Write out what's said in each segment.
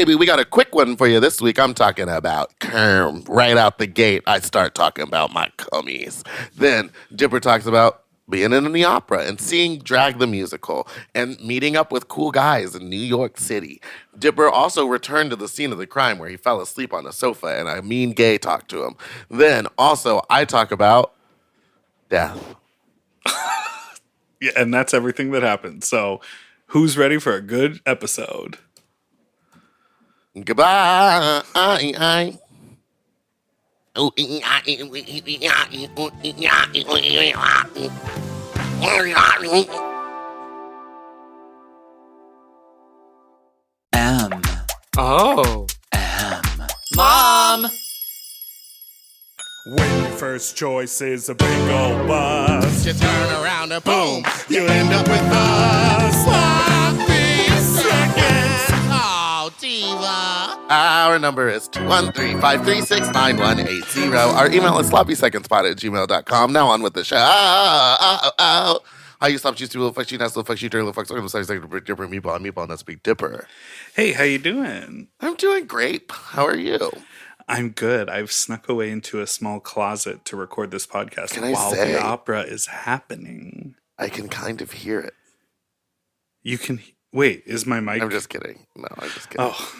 baby, we got a quick one for you this week. I'm talking about right out the gate. I start talking about my cummies. Then Dipper talks about being in the opera and seeing Drag the Musical and meeting up with cool guys in New York City. Dipper also returned to the scene of the crime where he fell asleep on the sofa and a mean gay talked to him. Then also I talk about death. Yeah, and that's everything that happened. So who's ready for a good episode? Goodbye. M. Oh. M. Mom! When your first choice is a big old bus, You turn around and boom. you end up with us. Sloppy seconds. Oh, diva. Our number is 213-536-9180. Our email is sloppysecondspot@gmail.com. Now on with the show. How you stop you little fuck you nice little fuck you dirty little fuck sorry Dipper meatball and that's Big Dipper. Hey, how you doing? I'm doing great. How are you? I'm good. I've snuck away into a small closet to record this podcast while say- the opera is happening. I can kind of hear it. You can wait. Is my mic? I'm just kidding. No, I'm just kidding. Oh.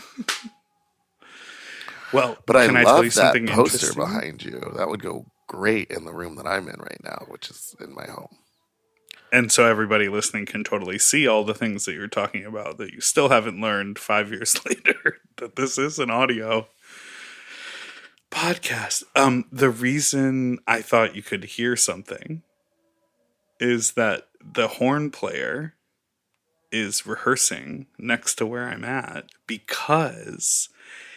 Well, But I can I tell love you that something poster interesting? behind you. That would go great in the room that I'm in right now, which is in my home. And so everybody listening can totally see all the things that you're talking about that you still haven't learned 5 years later that this is an audio podcast. The reason I thought you could hear something is that the horn player is rehearsing next to where I'm at because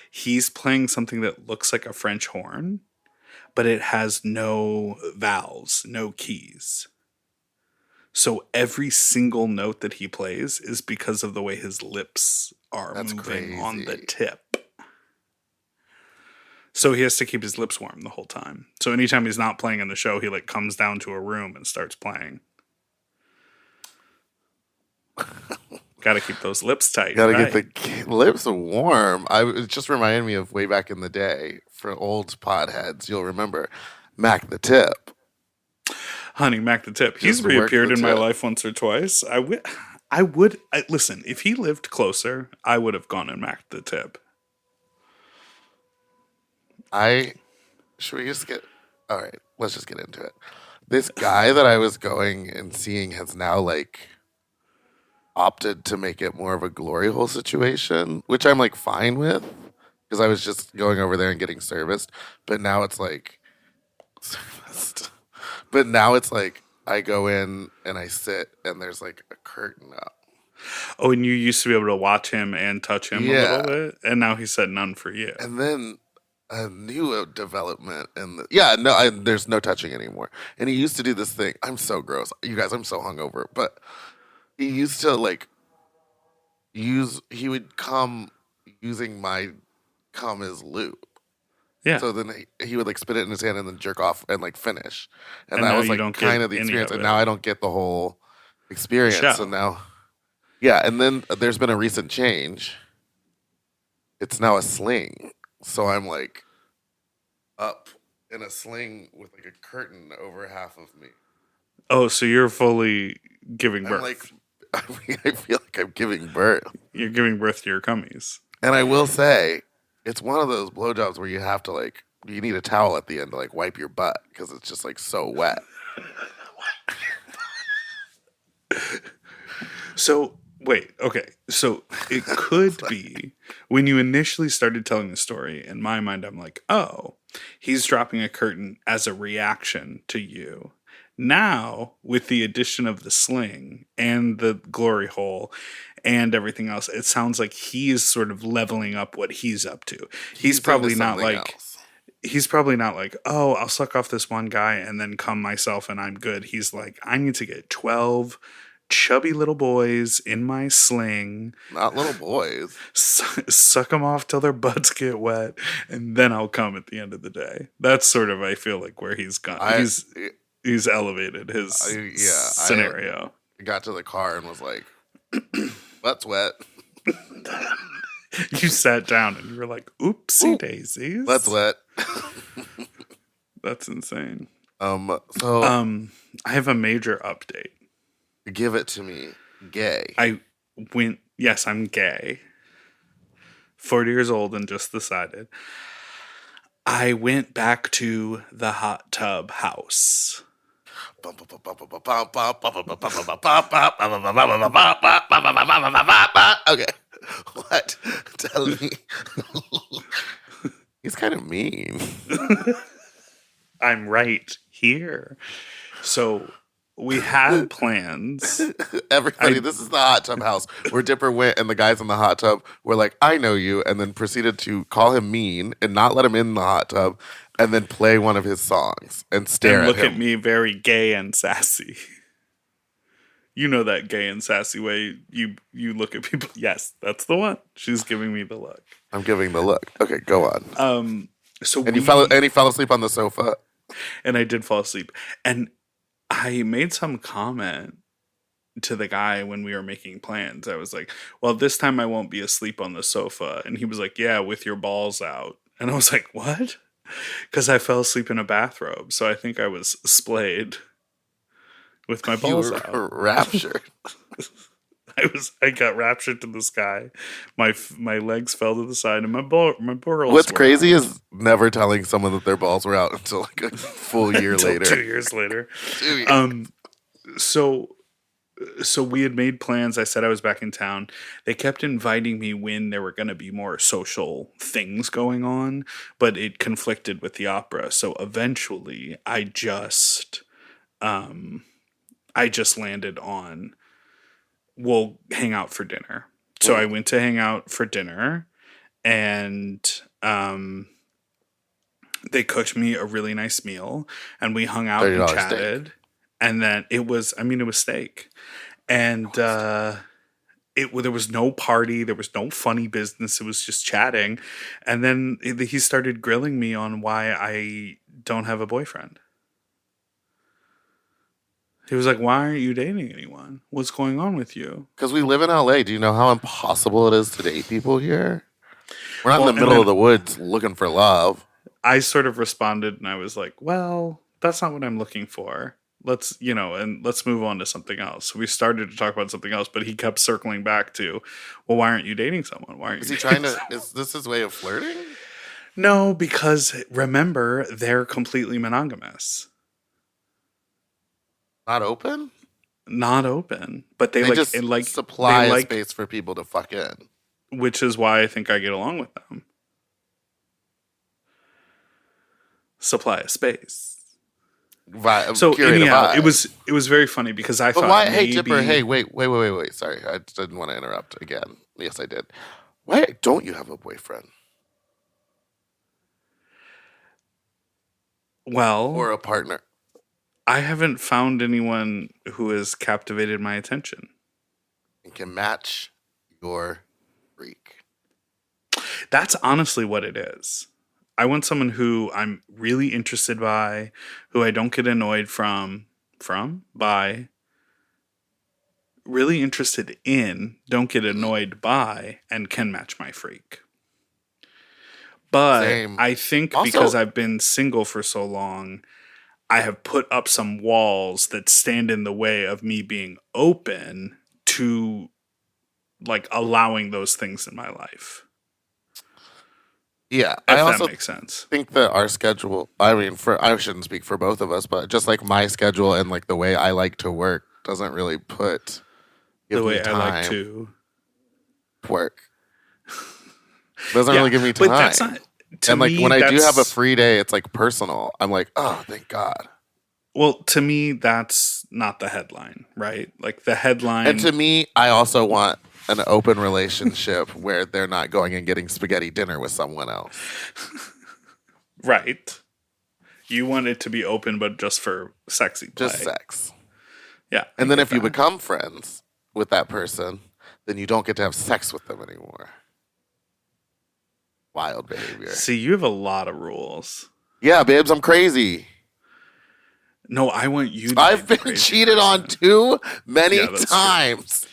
he's playing something that looks like a French horn, but it has no valves, no keys. So every single note that he plays is because of the way his lips are That's moving on the crazy. tip. So he has to keep his lips warm the whole time. So anytime he's not playing in the show, he like comes down to a room and starts playing. Got to keep those lips tight. Gotta right? get the lips warm. It just reminded me of way back in the day for old podheads. You'll remember Mac the Tip. Honey Mac the Tip. He's Just work reappeared the in my tip. life once or twice. Listen, if he lived closer, I would have gone and Mac the Tip. Should we just get, all right, let's just get into it. This guy that I was going and seeing has now like opted to make it more of a glory hole situation, which I'm like fine with because I was just going over there and getting serviced. But now it's like, I go in and I sit and there's like a curtain up. Oh, and you used to be able to watch him and touch him a Yeah. little bit, and now he said none for you. And then a new development and there's no touching anymore. And he used to do this thing. I'm so gross. You guys, I'm so hungover. But he used to like he would come using my cum as lube. Yeah. So then he would like spit it in his hand and then jerk off and like finish. And And that now was you like don't get kind of the any experience. of And it. now I don't get the whole experience. Show. So now, yeah. And then there's been a recent change. It's now a sling. So I'm like up in a sling with like a curtain over half of me. Oh, so you're fully giving birth. I'm like, I feel like I'm giving birth. You're giving birth to your cummies. And I will say, it's one of those blowjobs where you have to like, you need a towel at the end to like wipe your butt because it's just like so wet. So, wait, okay. So it could be when you initially started telling the story, in my mind, I'm like, oh, he's dropping a curtain as a reaction to you. Now, with the addition of the sling and the glory hole and everything else, it sounds like he's sort of leveling up what he's up to. He's probably into not something like, else. he's probably not like, oh, I'll suck off this one guy and then come myself and I'm good. He's like, I need to get 12 chubby little boys in my sling, Not little boys. suck them off till their butts get wet, and then I'll come at the end of the day. That's sort of, I feel like, where he's gone. He's elevated his scenario. I got to the car and was like, butt's wet. You sat down and you were like, oopsie daisies. That's wet. That's insane. So I have a major update. give it to me. Gay. Yes, I'm gay. 40 years old and just decided. I went back to the hot tub house. Okay. What? Tell me. He's kind of mean. I'm right here. So we had plans. Everybody, this is the hot tub house where Dipper went and the guys in the hot tub were like, I know you, and then proceeded to call him mean and not let him in the hot tub and then play one of his songs and stare And at look him. at me very gay and sassy. You know that gay and sassy way you look at people. Yes, that's the one. She's giving me the look. I'm giving the look. Okay, go on. So And he fell asleep on the sofa. and I did fall asleep. And I made some comment to the guy when we were making plans. I was like, well, this time I won't be asleep on the sofa. And he was like, yeah, with your balls out. And I was like, what? Because I fell asleep in a bathrobe. So I think I was splayed with my balls You out. were raptured. I got raptured to the sky. My legs fell to the side, and my balls. What's were crazy out. is never telling someone that their balls were out until like a full year Until later. 2 years later. 2 years. So we had made plans. I said I was back in town. They kept inviting me when there were going to be more social things going on, but it conflicted with the opera. So eventually, I just landed on we'll hang out for dinner. So I went to hang out for dinner, and they cooked me a really nice meal, and we hung out and $30 chatted. And then it was steak. And there was no party. There was no funny business. It was just chatting. And then he started grilling me on why I don't have a boyfriend. He was like, why aren't you dating anyone? What's going on with you? Because we live in LA. Do you know how impossible it is to date people here? We're not Well, in the and middle then- of the woods looking for love. I sort of responded and I was like, well, that's not what I'm looking for. Let's move on to something else. So we started to talk about something else, but he kept circling back to, well, why aren't you dating someone? Why aren't Is you he dating trying to? someone? Is this his way of flirting? No, because remember, they're completely monogamous. Not open? Not open. But they just supply a space for people to fuck in. which is why I think I get along with them. Supply a space. So anyhow, it was very funny because I But thought why? maybe, Hey, Dipper. Hey, wait. Sorry, I didn't want to interrupt again. Yes, I did. Why don't you have a boyfriend well, or a partner? I haven't found anyone who has captivated my attention. And can match your freak. That's honestly what it is. I want someone who I'm really interested by, who I don't get annoyed by, really interested in, don't get annoyed by, and can match my freak. But Same. I think Also- because I've been single for so long, I have put up some walls that stand in the way of me being open to like allowing those things in my life. Yeah, If I that also makes sense. think that our schedule. I mean, I shouldn't speak for both of us, but just like my schedule and like the way I like to work doesn't really give The way me I time like to work. Doesn't really give me time. But that's not. To And like me, when I do have a that's- free day, it's like personal. I'm like, oh, thank God. Well, to me, that's not the headline, right? Like the headline. And to me, I also want an open relationship where they're not going and getting spaghetti dinner with someone else. right. You want it to be open, but just for sexy play. Just sex. Yeah. And I then get if you that. become friends with that person, then you don't get to have sex with them anymore. Wild behavior. See, you have a lot of rules. Yeah, babes, I'm crazy. No, I want you to I've be the been crazy cheated on person. too many Yeah, that's true. times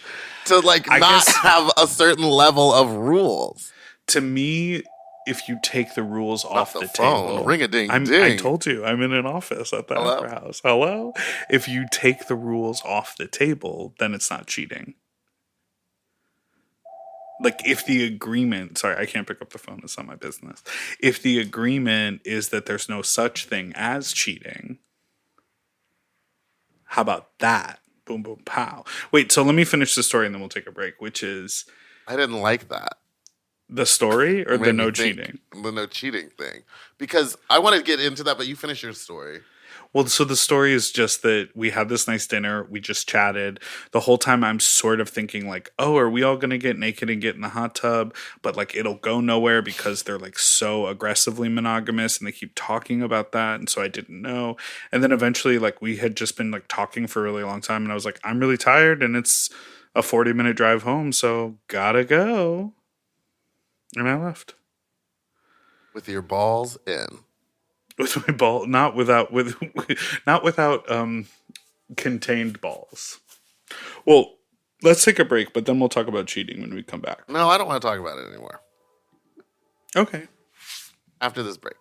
to like I not guess- have a certain level of rules. to me, if you take the rules off the phone. table, Ring-a-ding-ding. I told you, I'm in an office at the Opera House. Hello? If you take the rules off the table, then it's not cheating. Like, if the agreement, sorry, I can't pick up the phone, it's not my business. If the agreement is that there's no such thing as cheating, how about that? Boom, boom, pow. Wait, so let me finish the story and then we'll take a break, which is I didn't like that. the story or the no cheating? The no cheating thing. Because I want to get into that, but you finish your story. Well, so the story is just that we had this nice dinner. We just chatted. The whole time I'm sort of thinking like, oh, are we all going to get naked and get in the hot tub? But like it'll go nowhere because they're like so aggressively monogamous and they keep talking about that. And so I didn't know. And then eventually like we had just been like talking for a really long time. And I was like, I'm really tired and it's a 40-minute drive home. So gotta go. And I left. With your balls in. With my ball, not without contained balls. Well, let's take a break, but then we'll talk about cheating when we come back. No, I don't want to talk about it anymore. Okay. After this break.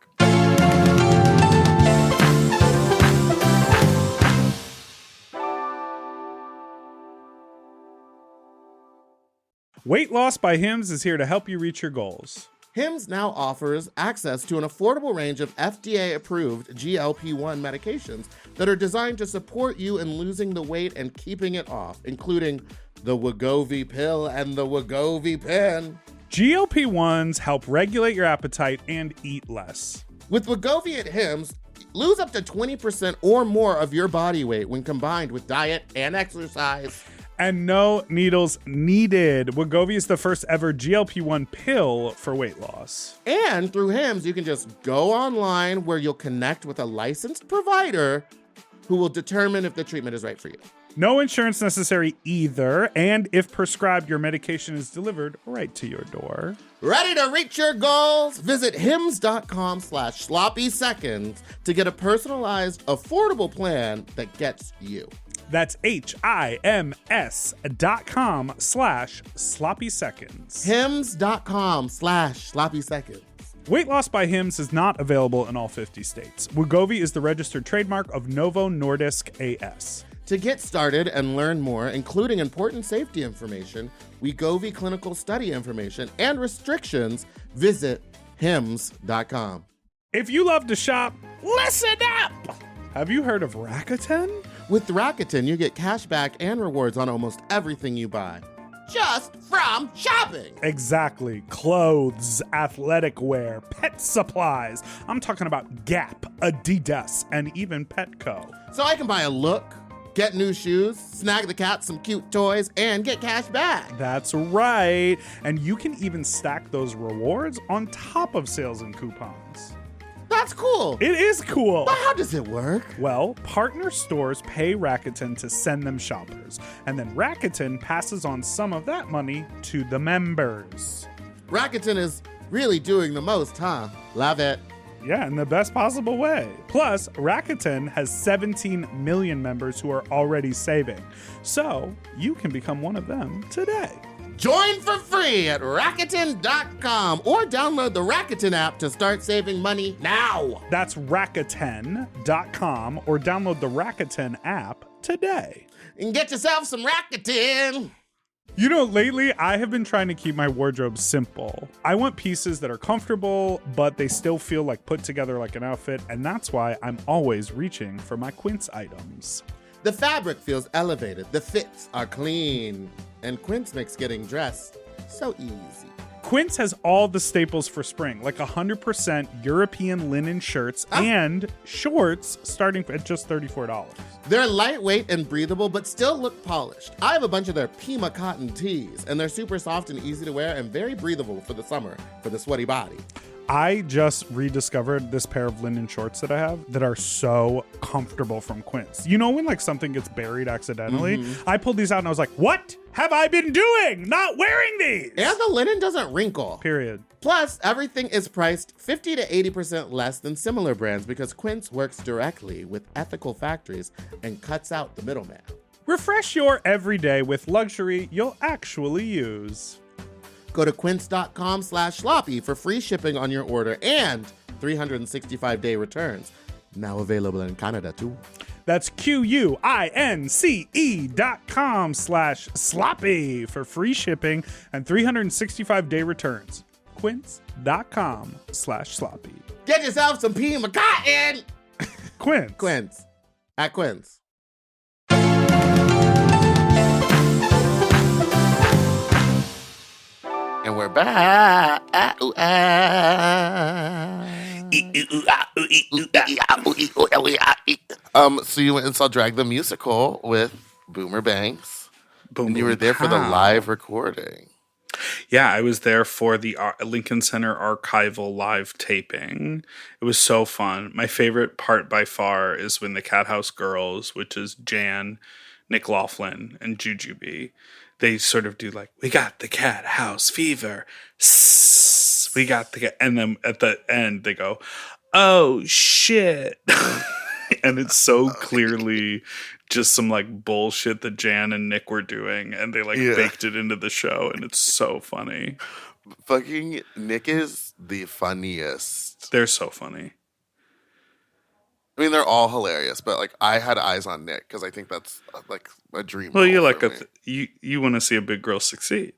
Weight Loss by Hims is here to help you reach your goals. Hims now offers access to an affordable range of FDA-approved GLP-1 medications that are designed to support you in losing the weight and keeping it off, including the Wegovy pill and the Wegovy pen. GLP-1s help regulate your appetite and eat less. With Wegovy at Hims, lose up to 20% or more of your body weight when combined with diet and exercise. And no needles needed. Wegovy is the first ever GLP-1 pill for weight loss. And through Hims, you can just go online where you'll connect with a licensed provider who will determine if the treatment is right for you. No insurance necessary either. And if prescribed, your medication is delivered right to your door. Ready to reach your goals? Visit hims.com/sloppyseconds to get a personalized, affordable plan that gets you. That's HIMS.com/sloppyseconds. hims.com/sloppyseconds. Weight Loss by Hims is not available in all 50 states. Wegovy is the registered trademark of Novo Nordisk AS. To get started and learn more, including important safety information, Wegovy clinical study information, and restrictions, visit hims.com. If you love to shop, listen up! Have you heard of Rakuten? With Rakuten, you get cash back and rewards on almost everything you buy, just from shopping. Exactly. Clothes, athletic wear, pet supplies. I'm talking about Gap, Adidas, and even Petco. So I can buy a look, get new shoes, snag the cat some cute toys, and get cash back. That's right. And you can even stack those rewards on top of sales and coupons. That's cool. It is cool. But how does it work? Well, partner stores pay Rakuten to send them shoppers, and then Rakuten passes on some of that money to the members. Rakuten is really doing the most, huh? Love it. Yeah, in the best possible way. Plus, Rakuten has 17 million members who are already saving. So, you can become one of them today. Join for free at Rakuten.com or download the Rakuten app to start saving money now. That's Rakuten.com or download the Rakuten app today. And get yourself some Rakuten. You know, lately I have been trying to keep my wardrobe simple. I want pieces that are comfortable, but they still feel like put together like an outfit, and that's why I'm always reaching for my Quince items. The fabric feels elevated, the fits are clean, and Quince makes getting dressed so easy. Quince has all the staples for spring, like 100% European linen shirts and shorts starting at just $34. They're lightweight and breathable, but still look polished. I have a bunch of their Pima cotton tees, and they're super soft and easy to wear and very breathable for the summer, for the sweaty body. I just rediscovered this pair of linen shorts that I have that are so comfortable from Quince. You know when like something gets buried accidentally? Mm-hmm. I pulled these out and I was like, what have I been doing? Not wearing these! And the linen doesn't wrinkle. Period. Plus, everything is priced 50 to 80% less than similar brands because Quince works directly with ethical factories and cuts out the middleman. Refresh your everyday with luxury you'll actually use. Go to quince.com/sloppy for free shipping on your order and 365-day returns. Now available in Canada too. That's QUINCE.com/sloppy for free shipping and 365-day returns. Quince.com/sloppy. Get yourself some Pima Cotton! Quince. Quince. At Quince. And we're back. So you went and saw Drag the Musical with Boomer Banks. Boom, And you were boom, there for the pow. live recording. Yeah, I was there for the Lincoln Center archival live taping. It was so fun. My favorite part by far is when the Cat House girls, which is Jan, Nick Laughlin, and Jujubee, they sort of do like, we got the Cat House fever. Sss, we got the cat. And then at the end, they go, oh, shit. And it's so clearly just some like bullshit that Jan and Nick were doing, and they like baked it into the show, and it's so funny. Fucking Nick is the funniest. They're so funny. I mean, they're all hilarious, but like I had eyes on Nick because I think that's like a dream. Well, you role like for me. you want to see a big girl succeed.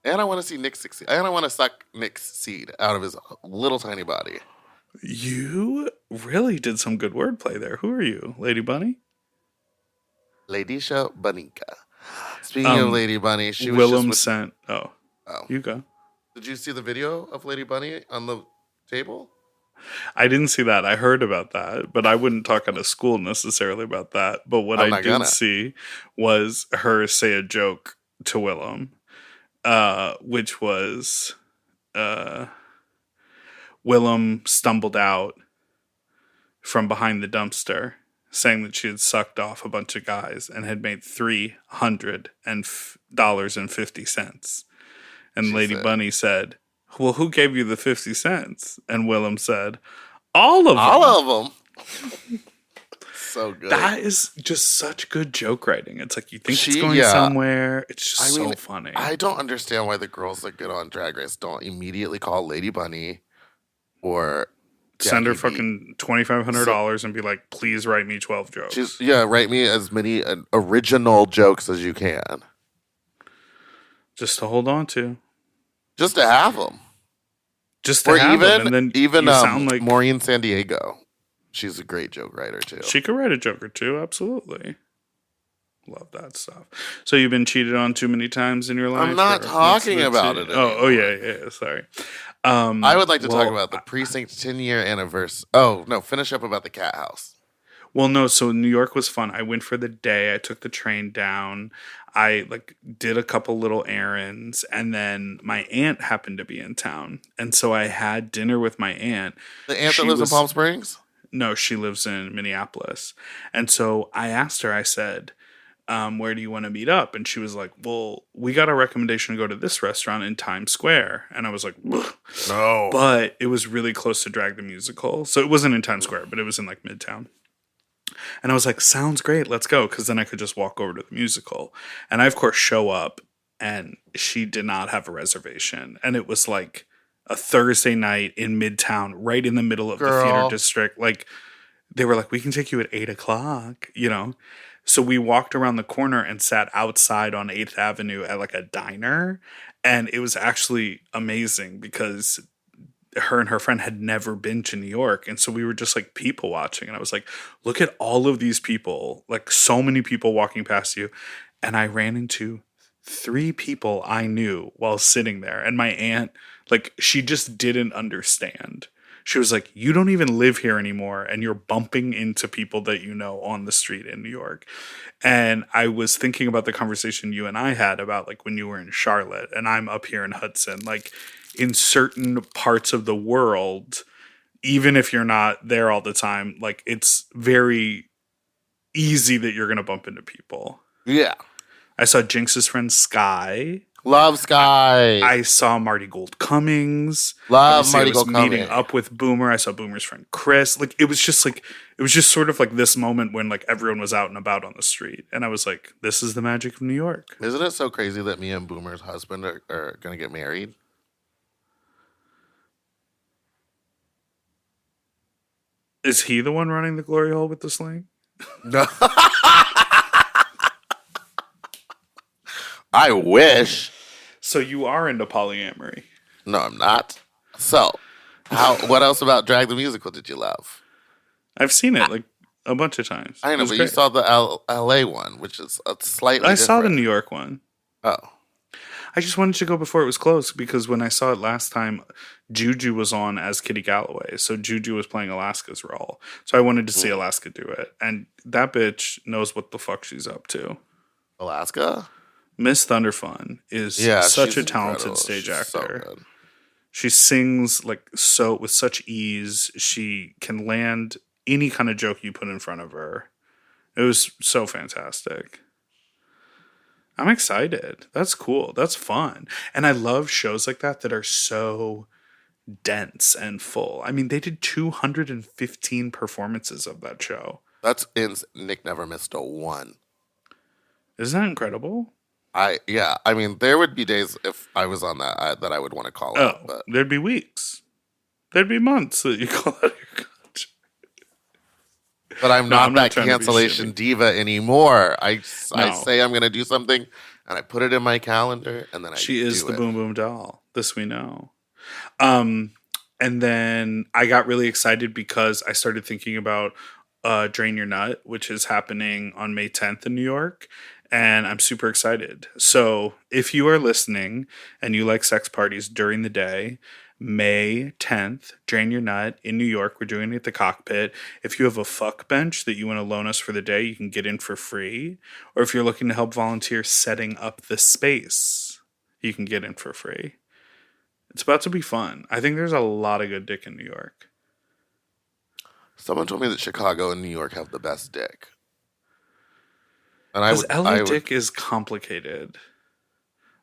And I want to see Nick succeed. And I want to suck Nick's seed out of his little tiny body. You really did some good wordplay there. Who are you, Lady Bunny? Ladisha Banika. Speaking of Lady Bunny, she was Willem just sent. Oh, Oh. you go. Did you see the video of Lady Bunny on the table? I didn't see that. I heard about that, but I wouldn't talk out of school necessarily about that. But what I'm I not did gonna. see was her say a joke to Willem, which was Willem stumbled out from behind the dumpster saying that she had sucked off a bunch of guys and had made $300.50. And She Lady said- Bunny said, well, who gave you the 50 cents? And Willem said, all of them. All of them. So good. That is just such good joke writing. It's like you think it's She- going yeah. somewhere. It's just I so mean, funny. I don't understand why the girls that get on Drag Race don't immediately call Lady Bunny or Send her Jackie B. fucking $2,500 and be like, please write me 12 jokes. Write me as many original jokes as you can, Just to hold on to. just to have them. Just to Or have them. even And then even you sound like Maureen San Diego. She's a great joke writer too. she could write a joke or two. Absolutely. Love that stuff. So you've been cheated on too many times in your life? I'm not or talking what's the about cheat? it Oh, yeah. Sorry. I would like to talk well, about the precinct 10-year anniversary. Oh no, finish up about the Cat House. Well, no. So New York was fun. I went for the day. I took the train down. I did a couple little errands, and then my aunt happened to be in town, and so I had dinner with my aunt. The aunt She that lives was- in Palm Springs. No, she lives in Minneapolis, and so I asked her. I said, where do you want to meet up? And she was like, well, we got a recommendation to go to this restaurant in Times Square. And I was like, ugh. No, But it was really close to Drag the Musical. So it wasn't in Times Square, but it was in Midtown. And I was like, sounds great. Let's go. Because then I could just walk over to the musical. And I, of course, show up, and she did not have a reservation. And it was like a Thursday night in Midtown, right in the middle of the theater Girl. district. They were like, we can take you at 8:00, So we walked around the corner and sat outside on 8th Avenue at a diner. And it was actually amazing because her and her friend had never been to New York. And so we were just people watching. And I was like, look at all of these people, so many people walking past you. And I ran into 3 people I knew while sitting there. And my aunt, she just didn't understand. She was like, you don't even live here anymore, and you're bumping into people that you know on the street in New York. And I was thinking about the conversation you and I had about when you were in Charlotte and I'm up here in Hudson. In certain parts of the world, even if you're not there all the time, it's very easy that you're going to bump into people. yeah. I saw Jinx's friend Sky Love Sky. I saw Marty Gold Cummings. Love Obviously, Marty I was Gold meeting Cummings. up with Boomer. I saw Boomer's friend Chris. It was just sort of like this moment when like everyone was out and about on the street, and I was like, this is the magic of New York. Isn't it so crazy that me and Boomer's husband are going to get married? Is he the one running the glory hole with the sling? No. I wish. So you are into polyamory. No, I'm not. So, what else about Drag the Musical did you love? I've seen it like a bunch of times. I It know, was but great. you saw the LA one, which is a slightly I saw the different. New York one. Oh. I just wanted to go before it was closed because when I saw it last time, Juju was on as Kitty Galloway. So Juju was playing Alaska's role. So I wanted to see Alaska do it. And that bitch knows what the fuck she's up to. Alaska? Miss Thunderfun is such she's a talented incredible. stage She's so actor. good. She sings with such ease. She can land any kind of joke you put in front of her. It was so fantastic. I'm excited. That's cool. That's fun. And I love shows like that are so dense and full. I mean, they did 215 performances of that show. That's Nick never missed a one. Isn't that incredible? I mean, there would be days if I was on that that I would want to call Oh, out, but there'd be weeks. There'd be months that you call out your contract. I'm No, not I'm not that trying to be cancellation shitty. diva anymore. I No. say I'm going to do something, and I put it in my calendar, and then She is do the it. Boom Boom Doll. This we know. And then I got really excited because I started thinking about Drain Your Nut, which is happening on May 10th in New York. And I'm super excited. So if you are listening and you like sex parties during the day, May 10th, Drain Your Nut in New York. We're doing it at the Cockpit. If you have a fuck bench that you want to loan us for the day, you can get in for free. Or if you're looking to help volunteer setting up the space, you can get in for free. It's about to be fun. I think there's a lot of good dick in New York. Someone told me that Chicago and New York have the best dick. And Because LA dick is complicated.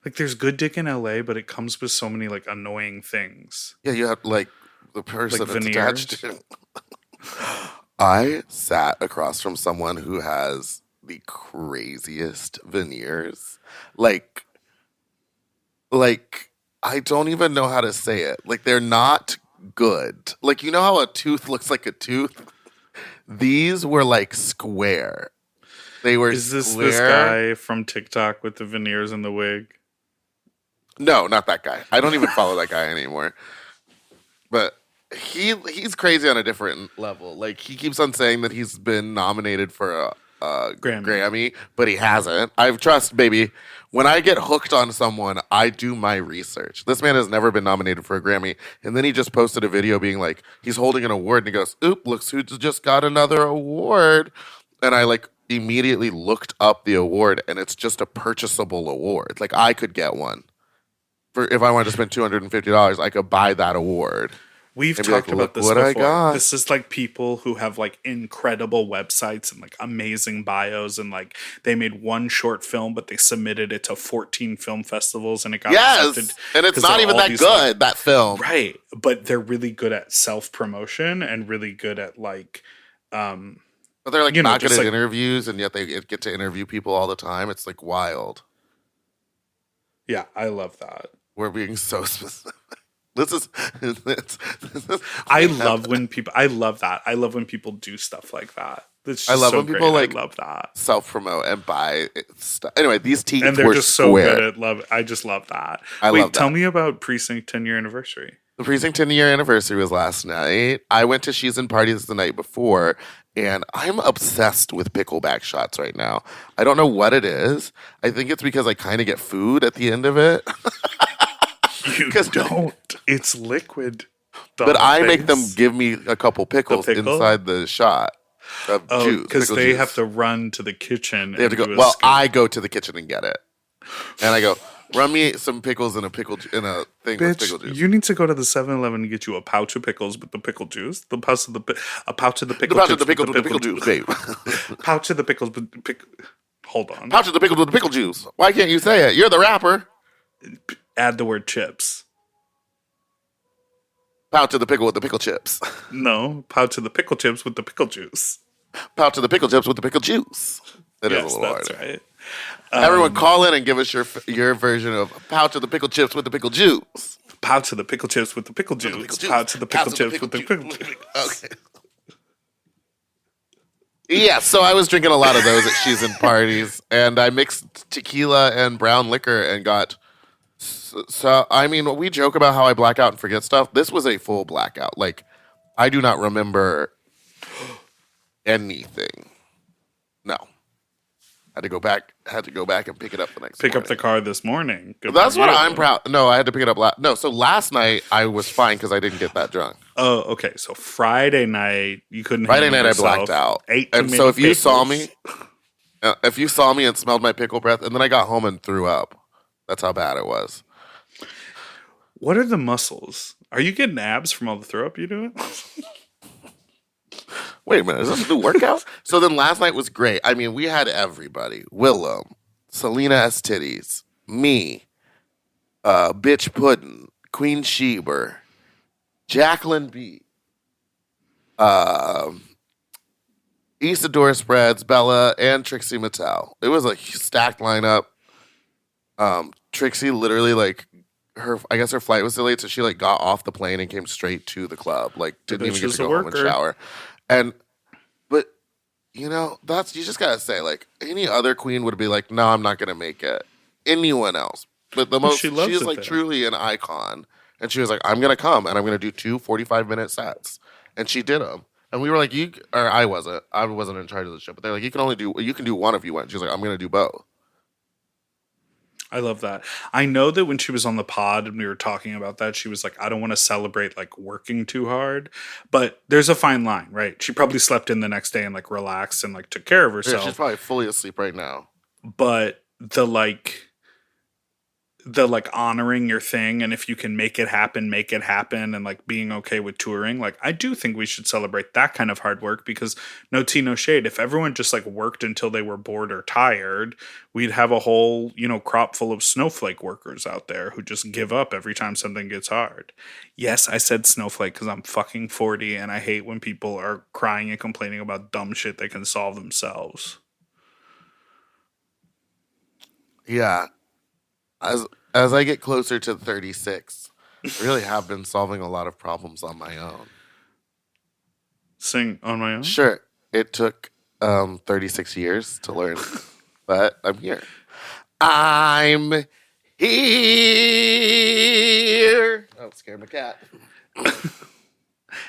Like, there's good dick in LA, but it comes with so many, like, annoying things. Yeah, you have, like, the person Like that's veneers? attached to. I sat across from someone who has the craziest veneers. Like, I don't even know how to say it. Like, they're not good. Like, you know how a tooth looks like a tooth? These were, like, square. They were Is this square. guy from TikTok with the veneers and the wig? No, not that guy. I don't even follow that guy anymore. But he's crazy on a different level. Like, he keeps on saying that he's been nominated for a Grammy, but he hasn't. Trust, baby. When I get hooked on someone, I do my research. This man has never been nominated for a Grammy. And then he just posted a video being like, he's holding an award and he goes, oop, looks who just got another award. And I immediately looked up the award, and it's just a purchasable award. Like, I could get one. If I wanted to spend $250, I could buy that award. We've And be talked like, about "Look this what before. I got." This is like people who have like incredible websites and like amazing bios, and like they made one short film, but they submitted it to 14 film festivals, and it got accepted. Yes, and it's 'cause not they're even all that these, good, that film. right? But they're really good at self promotion and really good at like, But they're you know, not good just, at like- interviews, and yet they get to interview people all the time. It's like wild. yeah, I love that. We're being so specific. I love when people. I love that. I love when people do stuff like that. It's just I love so when people, great. like, I love that. self-promote and buy stuff. Anyway, these teeth And they're were just square. so good at love. I just love that. I Wait, love tell that. me about Precinct 10 year anniversary. The Precinct 10-year anniversary was last night. I went to She's in Parties the night before, and I'm obsessed with pickleback shots right now. I don't know what it is. I think it's because I kind of get food at the end of it. You 'Cause- don't. It's liquid. But I make them Dollface. give me a couple pickles pickle? inside the shot of Oh, juice. because pickle they juice. have to run to the kitchen. They have to and go. do a Well, scoop. I go to the kitchen and get it, and I go, run me some pickles in a thing with pickle Bitch, juice. you need to go to the 7-Eleven and get you a pouch of pickles with the pickle juice. A pouch of the pickle The pouch of the pickles with the pickle juice, babe. Pouch of the pickles with Hold on. Pouch of the pickles with the pickle juice. Why can't you say it? You're the rapper. Add the word chips. Pout to the pickle with the pickle chips. No, pout to the pickle chips with the pickle juice. Pout to the pickle chips with the pickle juice. It is a Yes, little that's harder. right. Everyone call in and give us your version of pout to the pickle chips with the pickle juice. Pout to the pickle chips with the pickle juice. Pout to the pickle chips with the pickle juice. Okay. Yeah, so I was drinking a lot of those at season parties, and I mixed tequila and brown liquor and got. So, I mean, we joke about how I black out and forget stuff. This was a full blackout. Like, I do not remember anything. No. Had to go back and pick it up the next Pick morning. up the car this morning. Good That's for what you. I'm proud. No, I had to pick it up so last night I was fine because I didn't get that drunk. Oh, okay. So Friday night, you couldn't Friday handle night I yourself. blacked out. Ate too And many so if you saw pickles. me and smelled my pickle breath, and then I got home and threw up. That's how bad it was. What are the muscles? Are you getting abs from all the throw up you doing? Wait a minute, is this a new workout? So then last night was great. I mean, we had everybody. Willem, Selena S. Titties, me, Bitch Puddin', Queen Sheber, Jacqueline B, Isadora Spreads, Bella, and Trixie Mattel. It was a stacked lineup. Trixie literally I guess her flight was delayed, so she got off the plane and came straight to the club. Didn't even get to go home and shower. But that's you just gotta say, any other queen would be like, no, I'm not gonna make it. Anyone else. But she loves is it there. truly an icon. And she was like, I'm gonna come and I'm gonna do 2 45-minute sets. And she did them. And we were like, I wasn't in charge of the show, but they're like, you can do one if you want. She's like, I'm gonna do both. I love that. I know that when she was on the pod and we were talking about that, she was like, I don't want to celebrate working too hard. But there's a fine line, right? She probably slept in the next day and relaxed and took care of Yeah, herself. she's probably fully asleep right now. But the honoring your thing, and if you can make it happen and being okay with touring, I do think we should celebrate that kind of hard work, because no tea, no shade, if everyone just worked until they were bored or tired, we'd have a whole crop full of snowflake workers out there who just give up every time something gets hard. Yes, I said snowflake because I'm fucking 40 and I hate when people are crying and complaining about dumb shit they can solve themselves. Yeah. As I get closer to 36, I really have been solving a lot of problems on my own. Sing on my own? Sure, it took 36 years to learn, but I'm here. I'm here. Oh, scare my cat.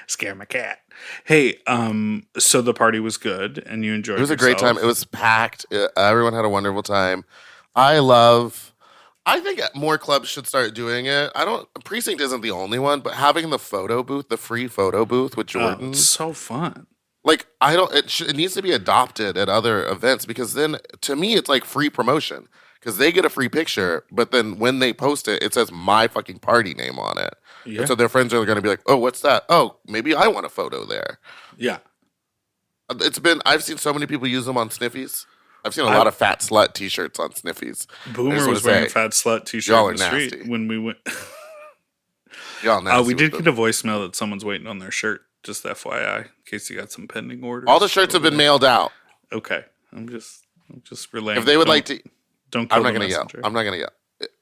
Scare my cat. Hey, so the party was good and you enjoyed it. It was a great time. It was packed. Everyone had a wonderful time. I think more clubs should start doing it. Precinct isn't the only one, but having the photo booth, the free photo booth with Jordan. It's so fun. It needs to be adopted at other events, because then to me it's free promotion, because they get a free picture, but then when they post it, it says my fucking party name on it. Yeah. And so their friends are going to be like, oh, what's that? Oh, maybe I want a photo there. Yeah. I've seen so many people use them on Sniffies. I've seen a lot of fat slut t-shirts on Sniffies. Boomer was wearing a fat slut t-shirt y'all in the are street nasty. when we went. Y'all nasty We did with get them. a voicemail that someone's waiting on their shirt. Just FYI, in case you got some pending orders. All the shirts have been mailed out. Okay, I'm just relaying. If they would like to, don't. Kill I'm not the going to yell. messenger. I'm not going to yell.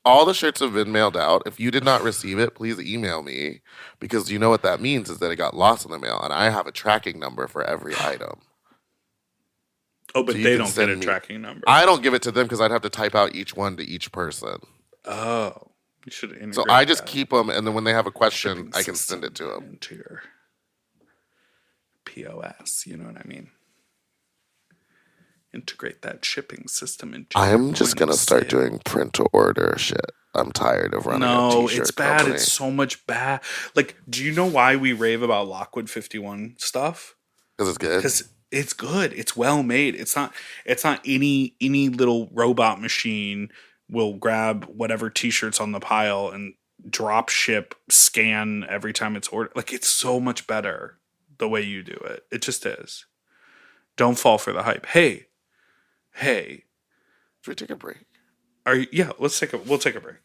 All the shirts have been mailed out. If you did not receive it, please email me, because you know what that means is that it got lost in the mail, and I have a tracking number for every item. Oh, but So you they can don't get send a me- tracking number. I don't give it to them because I'd have to type out each one to each person. Oh, you should integrate. So I just that keep them, and then when they have a question, shipping I can system send it to them. into your POS. You know what I mean? Integrate that shipping system into. I'm your just point gonna of start sale. doing print to order shit. I'm tired of running a No, t-shirt it's bad. company. It's so much bad. Do you know why we rave about Lockwood 51 stuff? Because it's good. Because it's good. It's well made. It's not any little robot machine will grab whatever t-shirts on the pile and drop ship scan every time it's ordered. It's so much better the way you do it. It just is. Don't fall for the hype. Hey, Should we take a break? Yeah, we'll take a break.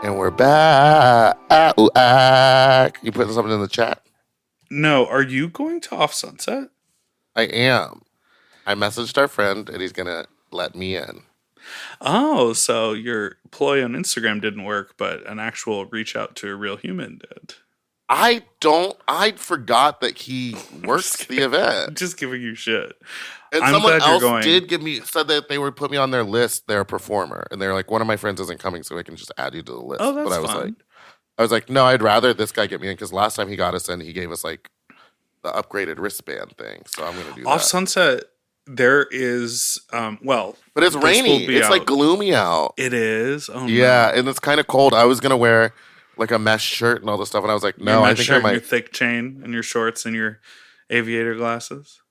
And we're back. You putting something in the chat? No, are you going to Off Sunset? I am. I messaged our friend, and he's gonna let me in. Oh, so your ploy on Instagram didn't work, but an actual reach out to a real human did. I forgot that he works the event. Just giving you shit. And I'm someone glad you're else going. said that they would put me on their list. They're a performer, and they're like, one of my friends isn't coming, so we can just add you to the list. Oh, that's but fun. I was like, no, I'd rather this guy get me in because last time he got us in, he gave us like the upgraded wristband thing. So I'm gonna do Off that. Sunset, there is But it's this rainy. will be It's out. like gloomy out. It is. Oh Yeah, no. and it's kind of cold. I was gonna wear like a mesh shirt and all this stuff, and I was like, no, Your I mesh think shirt I and your might. thick chain and your shorts and your aviator glasses.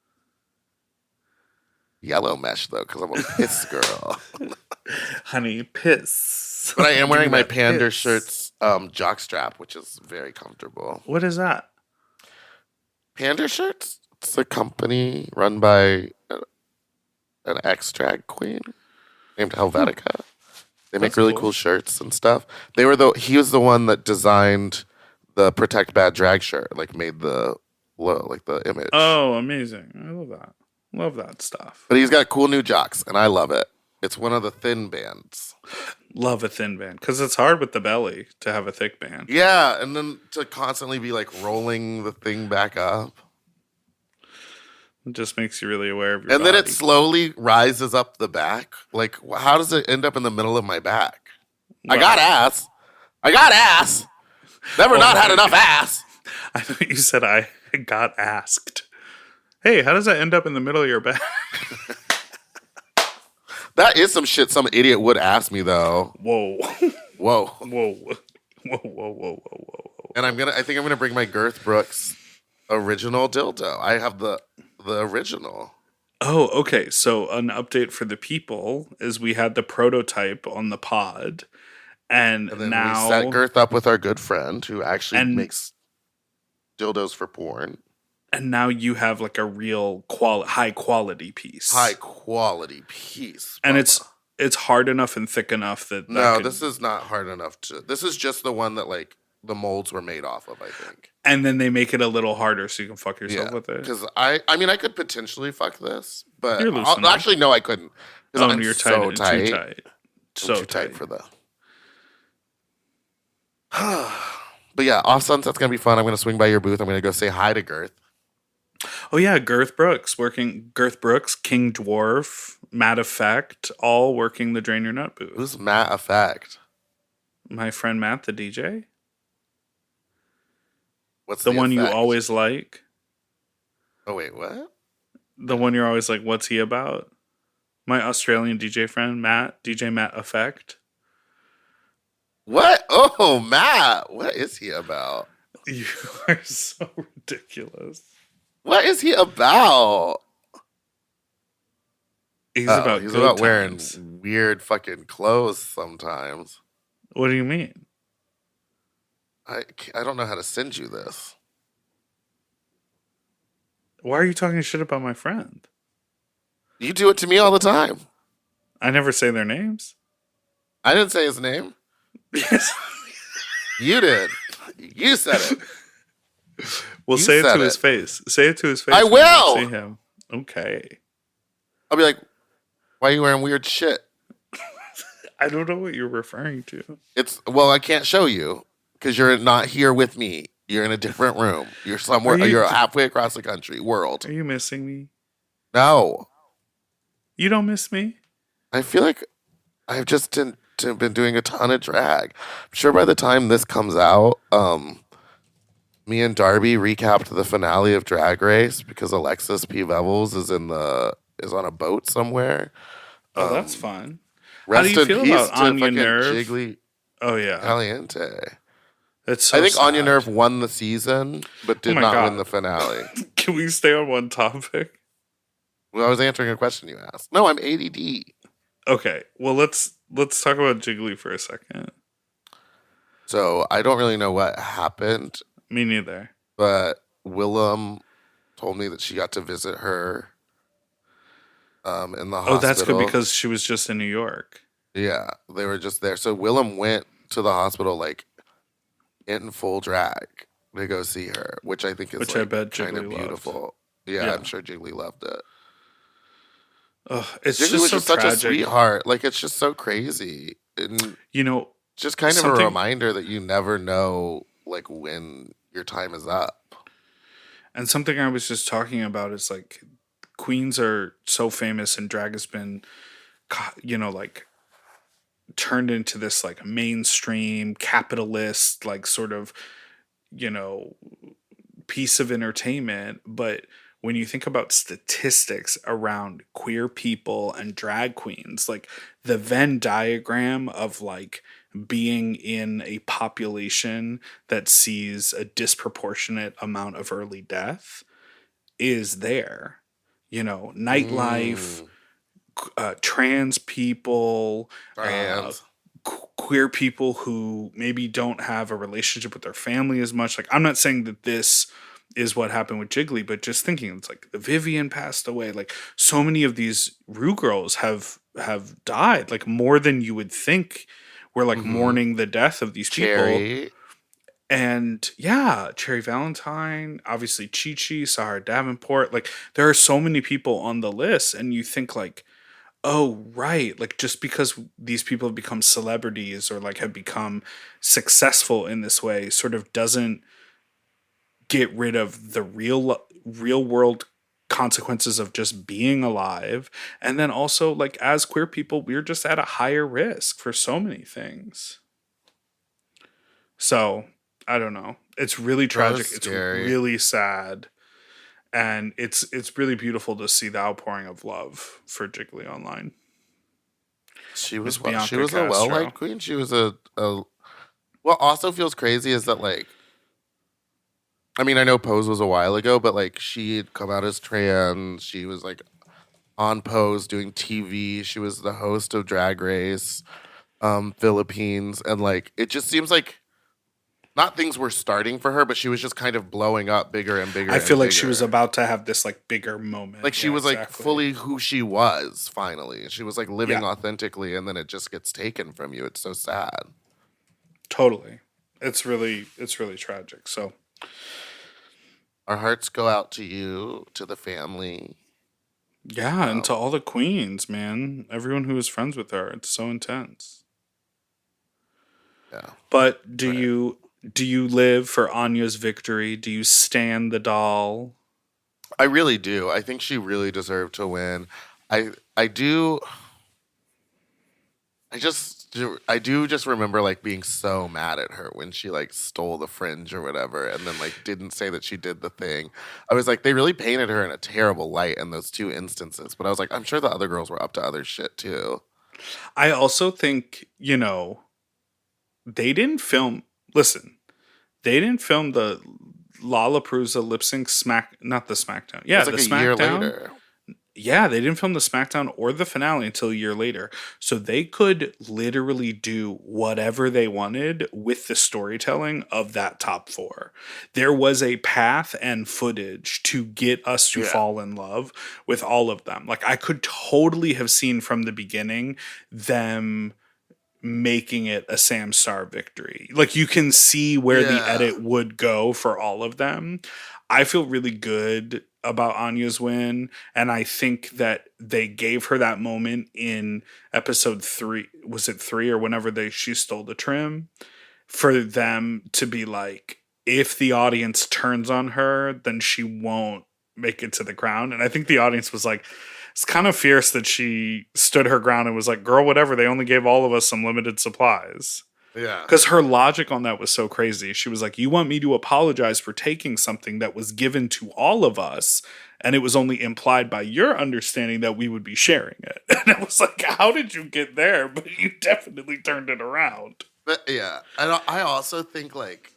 Yellow mesh though, because I'm a piss girl. Honey, piss. But I am Give wearing me my that Pander piss. shirts jockstrap, which is very comfortable. What is that? Pander shirts? It's a company run by an ex drag queen named Helvetica. They make That's really cool. cool shirts and stuff. He was the one that designed the Protect Bad Drag shirt, like made the image. Oh, amazing. I love that. Love that stuff. But he's got cool new jocks, and I love it. It's one of the thin bands. Love a thin band. Because it's hard with the belly to have a thick band. Yeah, and then to constantly be like rolling the thing back up. It just makes you really aware of your And then it body. slowly rises up the back. Like, how does it end up in the middle of my back? I Well, got ass. I got ass. Never not had enough ass. I thought you said I got asked. Hey, how does that end up in the middle of your back? That is some shit some idiot would ask me though. Whoa. Whoa. Whoa. Whoa. And I think I'm gonna bring my Girth Brooks original dildo. I have the original. Oh, okay. So an update for the people is we had the prototype on the pod, and And then now we set Girth up with our good friend who actually And- makes dildos for porn. and now you have like a real high quality piece. High quality piece. and Bubba. it's hard enough and thick enough that No, could- this is not hard enough to. This is just the one that like the molds were made off of, I think. and then they make it a little harder so you can fuck yourself Yeah, with it. because I mean, I could potentially fuck this, but You're loose enough. actually, no, I couldn't. Oh, I'm you're so tight, tight. too tight. I'm too tight for that. But yeah, Off Sunset's gonna be fun. I'm gonna swing by your booth. I'm gonna go say hi to Girth. Oh yeah, Girth Brooks, King Dwarf, Matt Effect, all working the Drain Your Nut booth. Who's Matt Effect? My friend Matt, the DJ, What's the one you Effect? always like, Oh wait, what? the one you're always like, what's he about? My Australian DJ friend Matt, DJ Matt Effect. What? Oh, Matt. What is he about? You are so ridiculous. What is he about? He's Oh, about he's good about wearing times. weird fucking clothes sometimes. What do you mean? I don't know how to send you this. Why are you talking shit about my friend? You do it to me all the time. I never say their names. I didn't say his name. Yes. You did. You said it. Well, You say it said to his it. face. Say it to his face. I when you will. See him. Okay. I'll be like, why are you wearing weird shit? I don't know what you're referring to. I can't show you because you're not here with me. You're in a different room. You're somewhere. Are you- You're halfway across the country, world. Are you missing me? No, You don't miss me? I feel like I've just been doing a ton of drag. I'm sure by the time this comes out, me and Darby recapped the finale of Drag Race because Alexis P. Vevels is on a boat somewhere. Oh, that's fun. Rest do you in feel peace about to Anya fucking Nerve? Jiggly Oh yeah. Caliente. It's so I think Anya sad. Nerve won the season, but did my not God. win the finale. Can we stay on one topic? Well, I was answering a question you asked. No, I'm ADD. Okay. Well, let's let's talk about Jiggly for a second. So I don't really know what happened, Me neither. but Willem told me that she got to visit her in the Oh, that's good hospital. because she was just in New York. Yeah, they were just there. So Willem went to the hospital like in full drag to go see her, which I think is Which I like bet kind Jiggly of loved. beautiful. Yeah, Yeah. I'm sure Jiggly loved it. Ugh, it's Jiggly just was so just such a tragic. sweetheart. Like it's just so crazy. And You know, just kind of a something- reminder that you never know like when your time is up. And something I was just talking about is like queens are so famous and drag has been, like turned into this like mainstream capitalist, like sort of, you know, piece of entertainment. But when you think about statistics around queer people and drag queens, like the Venn diagram of like being in a population that sees a disproportionate amount of early death is there. Nightlife, trans people, Trans. queer people who maybe don't have a relationship with their family as much. Like, I'm not saying that this is what happened with Jiggly, but just thinking it's like the Vivian passed away. Like, so many of these Rue girls have died, like more than you would think. We're like mourning the death of these people. Cherry. And yeah, Cherry Valentine, obviously Chi Chi, Sahara Davenport. Like, there are so many people on the list, and you think like, oh, right. Like, just because these people have become celebrities or like have become successful in this way sort of doesn't get rid of the real world consequences of just being alive. And then also, like, as queer people, we're just at a higher risk for so many things. So, I don't know. It's really tragic. It's scary. really sad. And it's really beautiful to see the outpouring of love for Jiggly online. She was Miss she Bianca was a well Castro. liked queen. She was a what also feels crazy is that like I mean I know Pose was a while ago, but like she had come out as trans. She was like on Pose doing TV. She was the host of Drag Race Philippines, and like it just seems like not things were starting for her, but she was just kind of blowing up bigger and bigger. I feel and like she was bigger. about to have this like bigger moment. Like she Yeah, was like exactly. fully who she was finally. She was like living Yeah. authentically, and then it just gets taken from you. It's so sad. Totally. It's really tragic. So Our hearts go out to you, to the family. yeah, and to all the queens, man. Everyone who was friends with her. It's so intense. Yeah. But do you live for Anya's victory? Do you stand the doll? I really do. I think she really deserved to win. I do. I do just remember like being so mad at her when she like stole the fringe or whatever, and then like didn't say that she did the thing. I was like, they really painted her in a terrible light in those two instances. But I was like, I'm sure the other girls were up to other shit too. I also think, they didn't film. Listen, they didn't film the Lollapalooza lip sync not the SmackDown. Yeah, It's like the a year SmackDown. later. Yeah, they didn't film the SmackDown or the finale until a year later. So they could literally do whatever they wanted with the storytelling of that top four. There was a path and footage to get us to fall in love with all of them. Like, I could totally have seen from the beginning them making it a Sam Star victory. Like, you can see where the edit would go for all of them. I feel really good about Anya's win, and I think that they gave her that moment in episode 3. Was it 3 or whenever she stole the trim? For them to be like, if the audience turns on her, then she won't make it to the crown. And I think the audience was like, it's kind of fierce that she stood her ground and was like, girl, whatever, they only gave all of us some limited supplies. Yeah. Because her logic on that was so crazy. She was like, you want me to apologize for taking something that was given to all of us, and it was only implied by your understanding that we would be sharing it. And I was like, how did you get there? But you definitely turned it around. But yeah, I also think like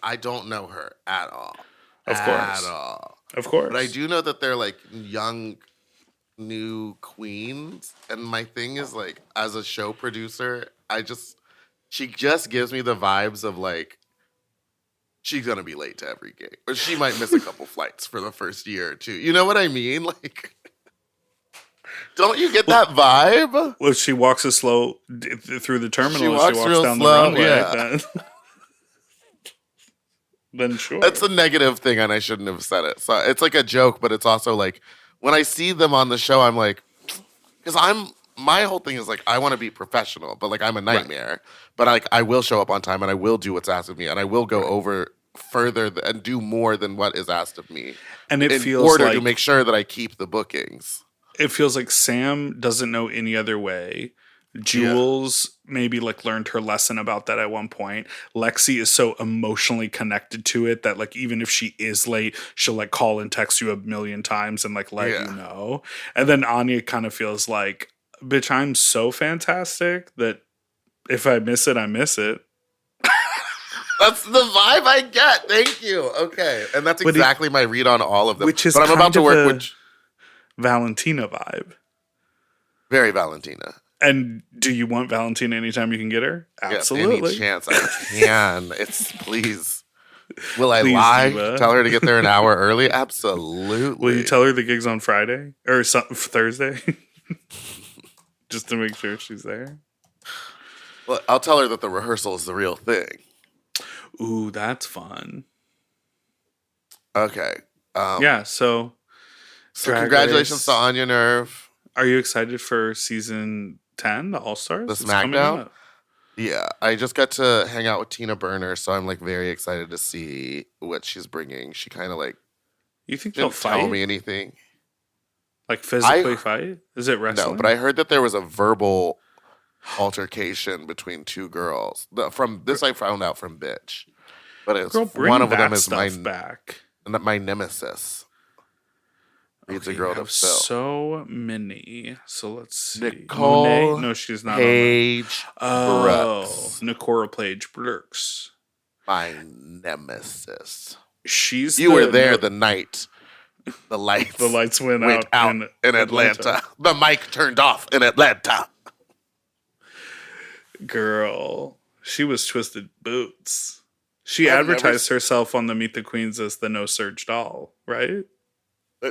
I don't know her at all. Of course. At all. Of course. But I do know that they're like young new queens, and my thing is like, as a show producer, she just gives me the vibes of like she's gonna be late to every gig, or she might miss a couple flights for the first year or two. You know what I mean? Like, don't you get that vibe? Well, if she walks as slow through the terminal She as walks she walks real down slow, the runway, yeah. then sure. That's a negative thing, and I shouldn't have said it. So it's like a joke, but it's also like when I see them on the show, I'm like, because my whole thing is like I want to be professional, but like I'm a nightmare. But I will show up on time, and I will do what's asked of me, and I will go over further and do more than what is asked of me, And it in feels order like to make sure that I keep the bookings. it feels like Sam doesn't know any other way. Jules maybe like learned her lesson about that at one point. Lexi is so emotionally connected to it that like even if she is late, she'll like call and text you a million times and like let you know. And then Anya kind of feels like, bitch, I'm so fantastic that if I miss it, I miss it. That's the vibe I get. Thank you. Okay, and that's exactly my read on all of them. Which is but I'm about to work with Valentina vibe. Very Valentina. And do you want Valentina anytime you can get her? Absolutely. Yes, any chance I can. It's please. Will I Please, lie? diva. Tell her to get there an hour early? Absolutely. Will you tell her the gig's on Friday or Thursday? Just to make sure she's there. Well, I'll tell her that the rehearsal is the real thing. Ooh, that's fun. Okay. Yeah, so Drag congratulations Race. to Anya Nerve. Are you excited for season 10, the All Stars? The SmackDown? Yeah, I just got to hang out with Tina Burner, so I'm like very excited to see what she's bringing. She kind of like You think they'll didn't tell fight? me anything. Like physically fight? Is it wrestling? No, but I heard that there was a verbal altercation between two girls. From this, I found out from Bitch, but it's Girl, bring one of that them is stuff back. my nemesis. Needs a girl you to have fill. so many. So let's see. Nicole Monet? No, she's not. Paige Brooks. Nicora Paige Brooks. My nemesis. She's You were there the night the lights went out in Atlanta. The mic turned off in Atlanta. Girl, she was Twisted Boots. She I've advertised herself on the Meet the Queens as the No Surge doll, right?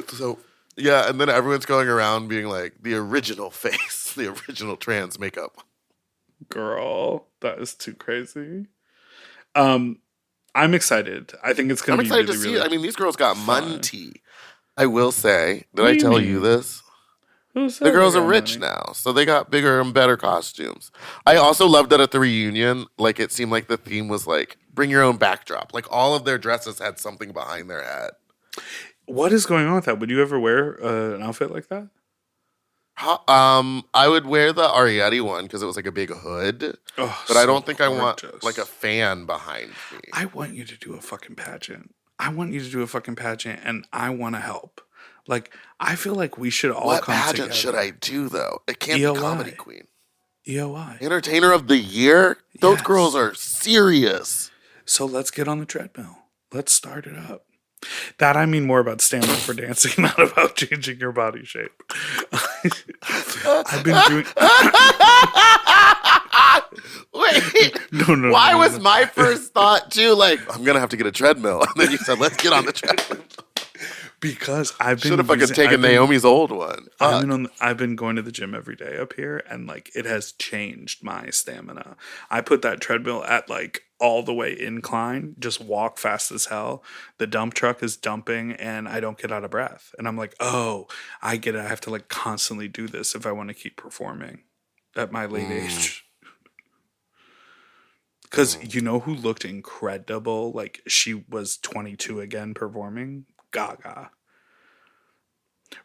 So yeah, and then everyone's going around being like the original face, the original trans makeup. Girl, that is too crazy. I'm excited. I think it's going to be excited really, to see really it. I mean, these girls got fun. money. I will say, did What I do you tell mean? you this? Who said The girls they are got rich money? now, so they got bigger and better costumes. I also loved that at the reunion, like it seemed like the theme was like bring your own backdrop. Like all of their dresses had something behind their head. What is going on with that? Would you ever wear an outfit like that? I would wear the Arietti one because it was like a big hood, Oh, but I so don't think I want gorgeous. like a fan behind me. I want you to do a fucking pageant. And I want to help. Like, I feel like we should all What come pageant together. should I do though? It can't EOI. be Comedy Queen. EOI. Entertainer of the Year? Those Yes. girls are serious. So let's get on the treadmill. Let's start it up. That I mean more about stamina for dancing, not about changing your body shape. I've been doing. Wait, No. why was my first thought too like I'm gonna have to get a treadmill, and then you said let's get on the treadmill? Because I've been Should have fucking using- taken I've been- Naomi's old one. I've been going to the gym every day up here, and like it has changed my stamina. I put that treadmill at like all the way incline, just walk fast as hell. The dump truck is dumping, and I don't get out of breath. And I'm like, oh, I get it. I have to like constantly do this if I want to keep performing at my late age. Because you know who looked incredible? Like she was 22 again performing? Gaga.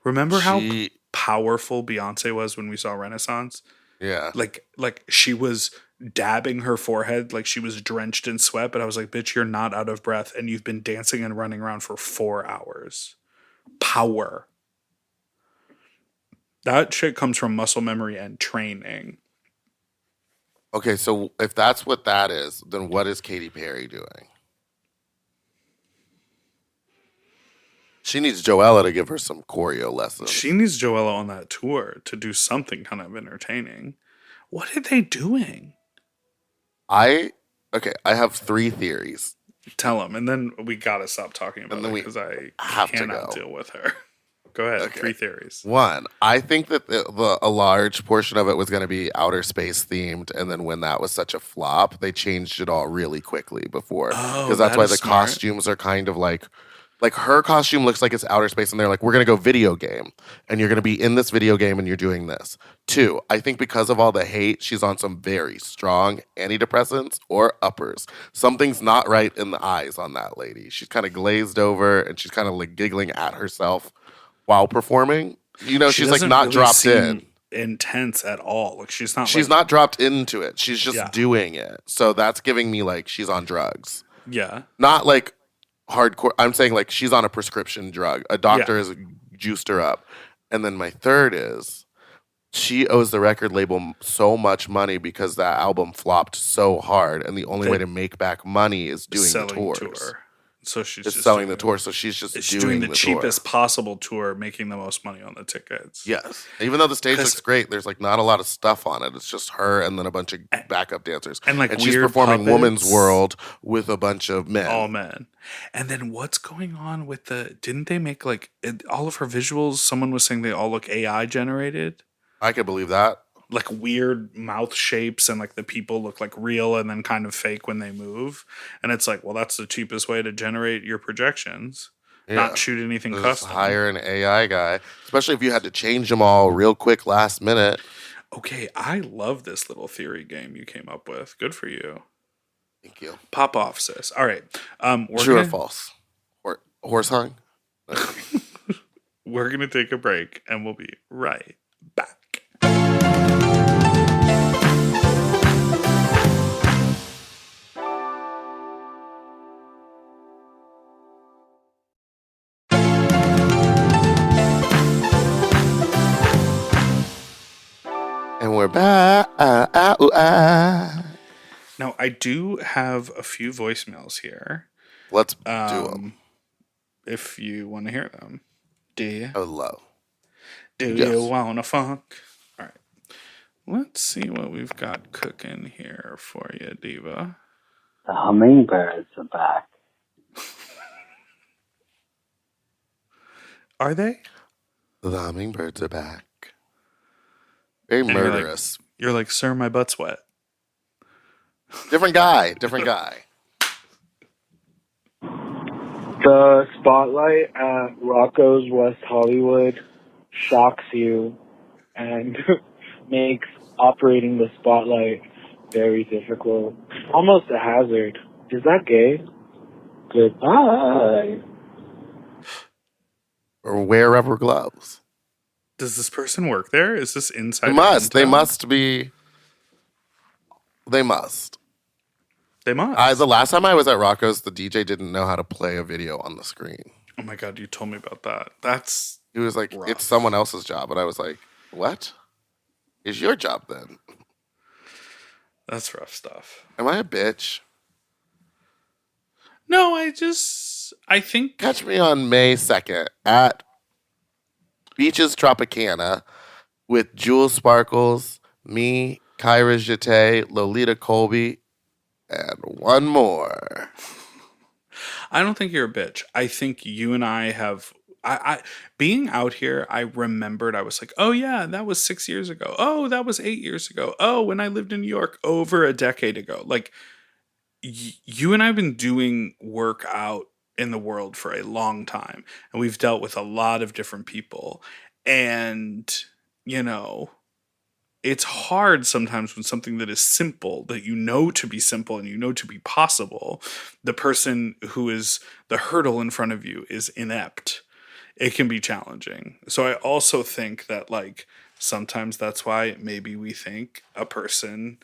Remember how She- powerful Beyonce was when we saw Renaissance? Yeah. Like she was dabbing her forehead like she was drenched in sweat, but I was like, bitch, you're not out of breath and you've been dancing and running around for 4 hours. Power. That shit comes from muscle memory and training. Okay, so if that's what that is, then what is Katy Perry doing? She needs Joella to give her some choreo lessons. She needs Joella on that tour to do something kind of entertaining. What are they doing? I have 3 theories. Tell them, and then we gotta stop talking about And then it we because I have to cannot go. deal with her. Go ahead. Okay. 3 theories. 1, I think that a large portion of it was going to be outer space themed, and then when that was such a flop, they changed it all really quickly before. Oh, Because that's that why is the smart. costumes are kind of like her costume looks like it's outer space, and they're like, we're going to go video game, and you're going to be in this video game, and you're doing this. 2, I think because of all the hate, she's on some very strong antidepressants or uppers. Something's not right in the eyes on that lady. She's kind of glazed over, and she's kind of like giggling at herself while performing. You know, She she's like doesn't not really dropped seem in. intense at all. Like she's not. She's like, not dropped into it. She's just Yeah. doing it. So that's giving me like she's on drugs. Yeah. Not like hardcore. I'm saying like she's on a prescription drug. A doctor has juiced her up. And then my third is she owes the record label so much money because that album flopped so hard, and the only way to make back money is doing the Selling tours. tour. So she's It's just selling doing the tour, so she's just She's doing the tour. cheapest possible tour, making the most money on the tickets. Yes. Even though the stage 'Cause- looks great, there's like not a lot of stuff on it. It's just her and then a bunch of backup dancers. And, like, she's weird performing Woman's puppets. World with a bunch of men. All men. And then what's going on with didn't they make like all of her visuals? Someone was saying they all look AI generated. I could believe that. Like weird mouth shapes, and like the people look like real and then kind of fake when they move. And it's like, well, that's the cheapest way to generate your projections. Yeah. Not shoot anything Just custom. hire an AI guy, especially if you had to change them all real quick last minute. Okay, I love this little theory game you came up with. Good for you. Thank you. Pop off, sis. All right. We're True or gonna, false? Horse hung? We're gonna take a break and we'll be right back. And we're back. Now, I do have a few voicemails here. Let's do them. If you want to hear them. Do you? I would love. Do Yes. you want to funk? All right. Let's see what we've got cooking here for you, Diva. The hummingbirds are back. Are they? The hummingbirds are back. Very And you're like- murderous. You're like, sir, my butt's wet. Different guy. Different guy. The spotlight at Rocco's West Hollywood shocks you and makes operating the spotlight very difficult. Almost a hazard. Is that gay? Goodbye. Or wear rubber gloves. Does this person work there? Is this inside? They must. They intel? must be. They must. They must. The last time I was at Rocco's, the DJ didn't know how to play a video on the screen. Oh my god, you told me about that. That's He was like, rough. it's someone else's job. And I was like, what? Is your job then? That's rough stuff. Am I a bitch? No, I think Catch me on May 2nd at Beaches Tropicana with Jules Sparkles, me, Kyra Jete, Lolita Colby, and one more. I don't think you're a bitch. I think you and I have I being out here, I remembered I was like, oh yeah, that was 6 years ago. Oh, that was 8 years ago. Oh, when I lived in New York over a decade ago. Like you and I have been doing work out in the world for a long time, and we've dealt with a lot of different people. And, you know, it's hard sometimes when something that is simple, that you know to be simple and you know to be possible, the person who is the hurdle in front of you is inept. It can be challenging. So I also think that, like, sometimes that's why maybe we think a person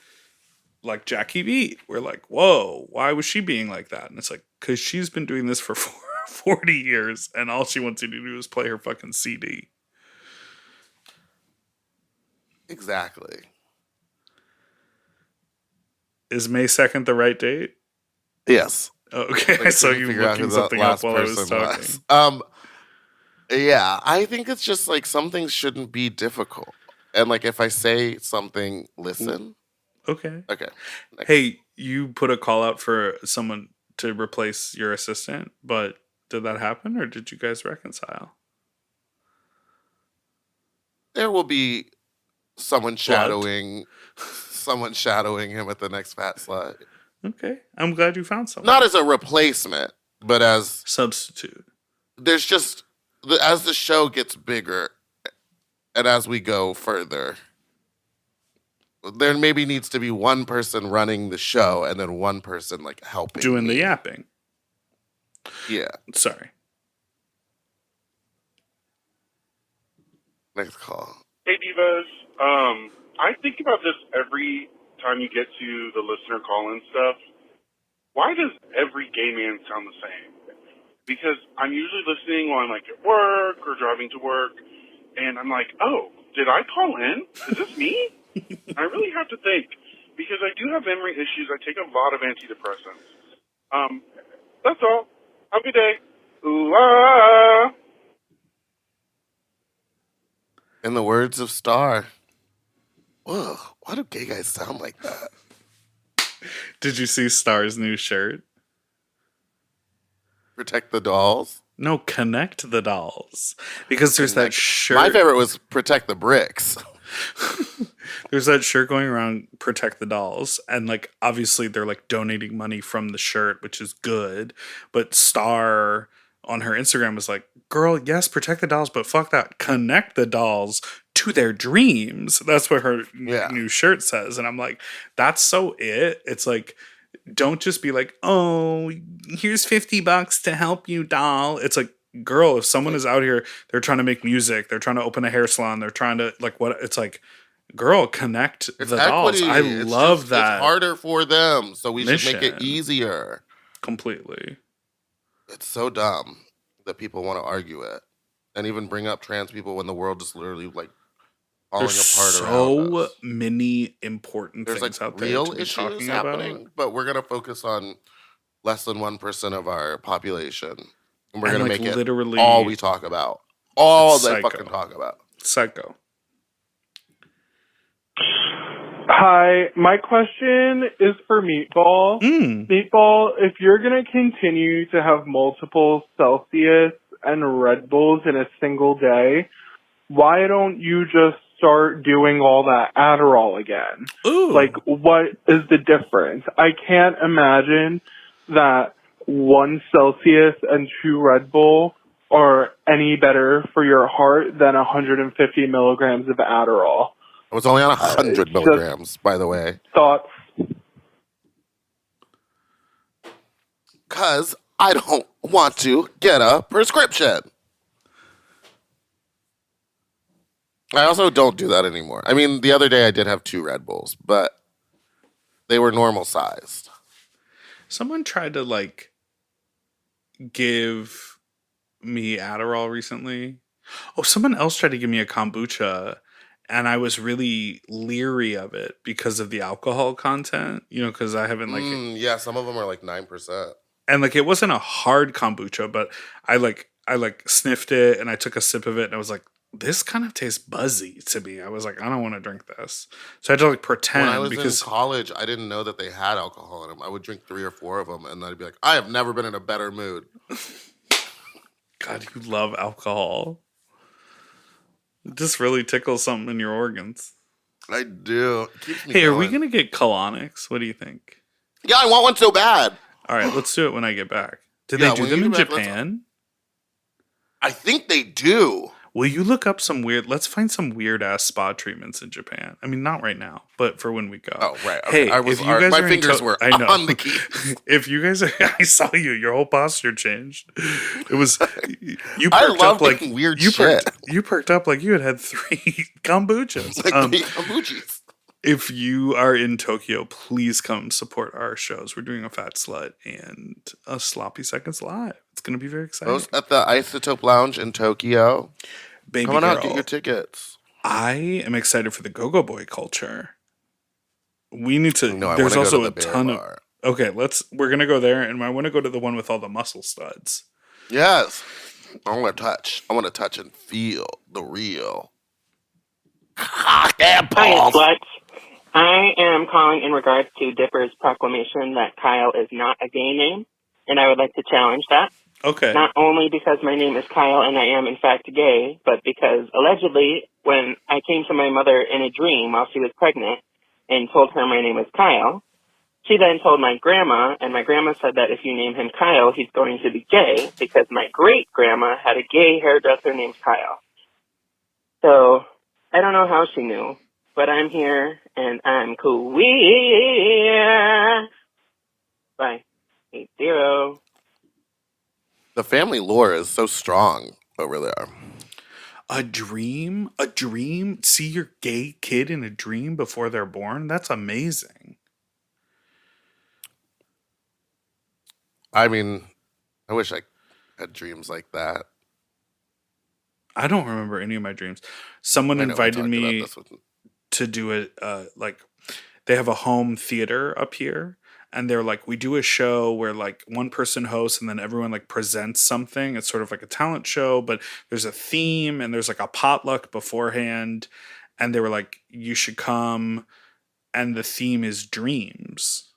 like Jackie B, we're like, whoa, why was she being like that? And it's like, because she's been doing this for 40 years and all she wants you to do is play her fucking CD. Exactly. Is May 2nd the right date? Yes. Oh, okay, Like, I saw couldn't you figure out who looking the something up last while I was person talking. Yeah, I think it's just like some things shouldn't be difficult. And like if I say something, listen. Okay. Okay. Next. Hey, you put a call out for someone to replace your assistant, but did that happen or did you guys reconcile? There will be someone Blood? shadowing him at the next fat slut. Okay. I'm glad you found someone. Not as a replacement, but as Substitute. there's just as the show gets bigger and as we go further, there maybe needs to be one person running the show and then one person like helping Doing the me. yapping. Yeah. Sorry. Next call. Hey, Divas. I think about this every time you get to the listener call-in stuff. Why does every gay man sound the same? Because I'm usually listening while I'm like at work or driving to work, and I'm like, oh, did I call in? Is this me? I really have to think, because I do have memory issues. I take a lot of antidepressants. That's all. Have a good day. Ooh, ah. In the words of Star. Whoa, why do gay guys sound like that? Did you see Star's new shirt? Protect the dolls. No, connect the dolls. Because there's that shirt. My favorite was protect the bricks. There's that shirt going around, protect the dolls, and like obviously they're like donating money from the shirt, which is good. But Star on her Instagram was like, "Girl, yes, protect the dolls, but fuck that, connect the dolls to their dreams." That's what her new shirt says, and I'm like, that's so it. It's like, don't just be like, "Oh, here's $50 to help you, doll." It's like, girl, if someone is out here, they're trying to make music, they're trying to open a hair salon, they're trying to like what? It's like, girl, connect the dolls. I love that. It's harder for them, so we should mission. make it easier. Completely. It's so dumb that people want to argue it and even bring up trans people when the world is literally like falling apart around us. So many important There's things like out there real to be issues talking happening, about. but we're gonna focus on less than 1% of our population, and we're gonna like make it literally all we talk about, all they psycho. fucking talk about. Psycho. Hi, my question is for Meatball. Meatball, if you're going to continue to have multiple Celsius and Red Bulls in a single day, why don't you just start doing all that Adderall again? Ooh. Like, what is the difference? I can't imagine that 1 Celsius and 2 Red Bull are any better for your heart than 150 milligrams of Adderall. I was only on 100 milligrams, by the way. Thoughts? Because I don't want to get a prescription. I also don't do that anymore. I mean, the other day I did have 2 Red Bulls, but they were normal sized. Someone tried to like give me Adderall recently. Oh, someone else tried to give me a kombucha, and I was really leery of it because of the alcohol content, you know, because I haven't like yeah, some of them are like 9%. And like it wasn't a hard kombucha, but I sniffed it and I took a sip of it and I was like, this kind of tastes buzzy to me. I was like, I don't want to drink this. So I had to like pretend. When I was because in college, I didn't know that they had alcohol in them. I would drink 3 or 4 of them and I'd be like, I have never been in a better mood. God, you love alcohol. It just really tickles something in your organs. I do. It keeps me Hey, are going. we going to get colonics? What do you think? Yeah, I want one so bad. All right, let's do it when I get back. Did Yeah, they do when them you in get back, Japan? I think they do. Will you look up some weird... Let's find some weird-ass spa treatments in Japan. I mean, not right now, but for when we go. Oh, right. Okay. Hey, if you guys my fingers were on the key. If you guys are... I saw you. Your whole posture changed. It was... You I perked love up like... making weird you shit. You perked up like you had 3 kombuchas. Like 3 kombuchas. If you are in Tokyo, please come support our shows. We're doing a Fat Slut and a Sloppy Seconds Live. It's going to be very exciting. Those at the Isotope Lounge in Tokyo. Baby Come on girl, out, get your tickets. I am excited for the Go-Go Boy culture. We need to. No, I there's wanna go also to the a bear ton bar. of. Okay, we're gonna go there, and I want to go to the one with all the muscle studs. Yes. I want to touch and feel the real cock and Hi, balls. sluts. I am calling in regards to Dipper's proclamation that Kyle is not a gay name, and I would like to challenge that. Okay. Not only because my name is Kyle and I am in fact gay, but because allegedly when I came to my mother in a dream while she was pregnant and told her my name is Kyle, she then told my grandma, and my grandma said that if you name him Kyle, he's going to be gay because my great-grandma had a gay hairdresser named Kyle. So I don't know how she knew, but I'm here and I'm queer. Bye. 80. The family lore is so strong over there. A dream? See your gay kid in a dream before they're born? That's amazing. I mean, I wish I had dreams like that. I don't remember any of my dreams. Someone I know we invited talked me about this with- to do it. They have a home theater up here, and they're like, we do a show where like one person hosts and then everyone like presents something. It's sort of like a talent show, but there's a theme and there's like a potluck beforehand. And they were like, you should come, and the theme is dreams.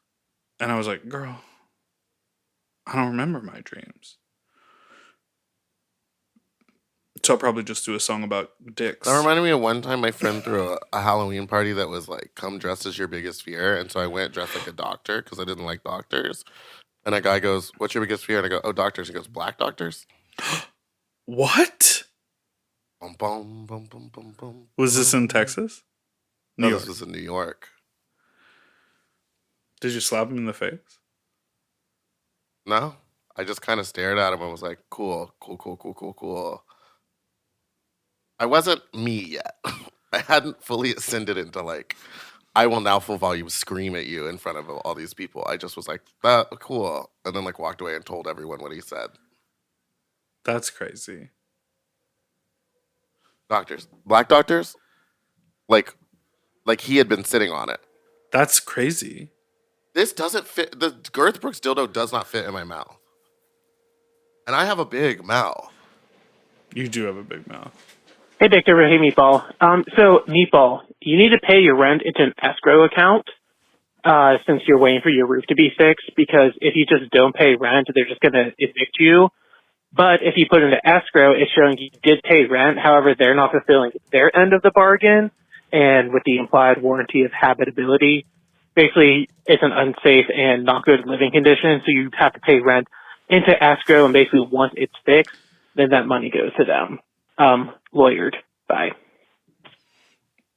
And I was like, girl, I don't remember my dreams. So I'll probably just do a song about dicks. That reminded me of one time my friend threw a Halloween party that was like, come dressed as your biggest fear. And so I went dressed like a doctor because I didn't like doctors. And a guy goes, what's your biggest fear? And I go, oh, doctors. He goes, black doctors? What? Bum, bum, bum, bum, bum, bum, Was this in Texas? No, New York. this was in New York. Did you slap him in the face? No, I just kind of stared at him and was like, cool. I wasn't me yet. I hadn't fully ascended into like, I will now full volume scream at you in front of all these people. I just was like, cool. And then like walked away and told everyone what he said. That's crazy. Doctors. Black doctors? Like he had been sitting on it. That's crazy. This doesn't fit. The Girth Brooks dildo does not fit in my mouth. And I have a big mouth. You do have a big mouth. Hey, Victor. Hey, Meatball. So, Meatball, you need to pay your rent into an escrow account since you're waiting for your roof to be fixed, because if you just don't pay rent, they're just going to evict you. But if you put it into escrow, it's showing you did pay rent. However, they're not fulfilling their end of the bargain, and with the implied warranty of habitability, basically it's an unsafe and not good living condition, so you have to pay rent into escrow, and basically once it's fixed, then that money goes to them. Lawyered. Bye.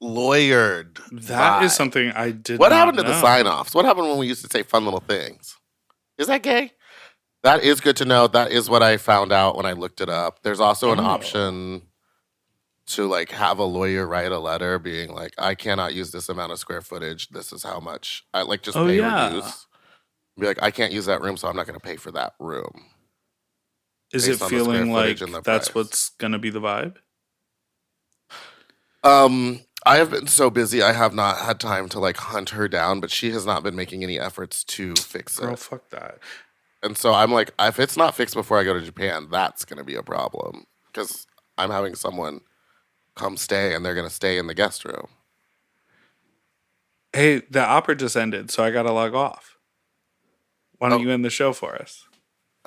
Lawyered. That is something I did What not happened to know. the sign-offs? What happened when we used to say fun little things? Is that gay? That is good to know. That is what I found out when I looked it up. There's also an option to like have a lawyer write a letter being like, I cannot use this amount of square footage. This is how much. I like just pay reduce. Be like, I can't use that room, so I'm not going to pay for that room. Is it based on the square feeling like footage and the that's price. what's going to be the vibe? I have been so busy, I have not had time to like hunt her down, but she has not been making any efforts to fix Girl, it. fuck that. And so I'm like, if it's not fixed before I go to Japan, that's going to be a problem because I'm having someone come stay and they're going to stay in the guest room. Hey, the opera just ended, so I got to log off. Why don't you end the show for us?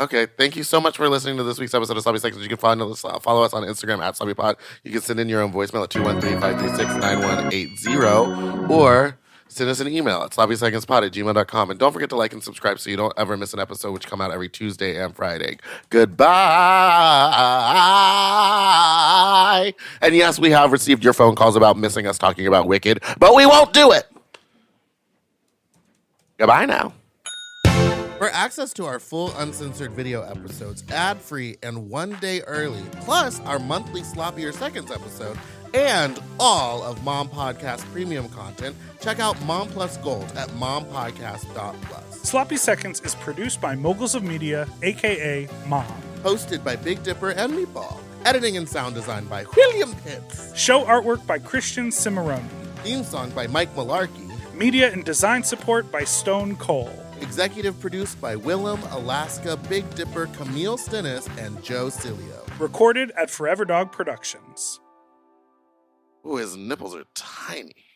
Okay, thank you so much for listening to this week's episode of Sloppy Seconds. You can follow us on Instagram at SloppyPod. You can send in your own voicemail at 213-536-9180 or send us an email at sloppysecondspod@gmail.com. And don't forget to like and subscribe so you don't ever miss an episode, which come out every Tuesday and Friday. Goodbye. And yes, we have received your phone calls about missing us talking about Wicked, but we won't do it. Goodbye now. For access to our full uncensored video episodes, ad-free and 1 day early, plus our monthly Sloppier Seconds episode, and all of Mom Podcast premium content, check out Mom Plus Gold at mompodcast.plus. Sloppy Seconds is produced by Moguls of Media, a.k.a. Mom. Hosted by Big Dipper and Meatball. Editing and sound design by William Pitts. Show artwork by Christian Cimarroni. Theme song by Mike Malarkey. Media and design support by Stone Cole. Executive produced by Willem, Alaska, Big Dipper, Camille Stennis, and Joe Cilio. Recorded at Forever Dog Productions. Ooh, his nipples are tiny.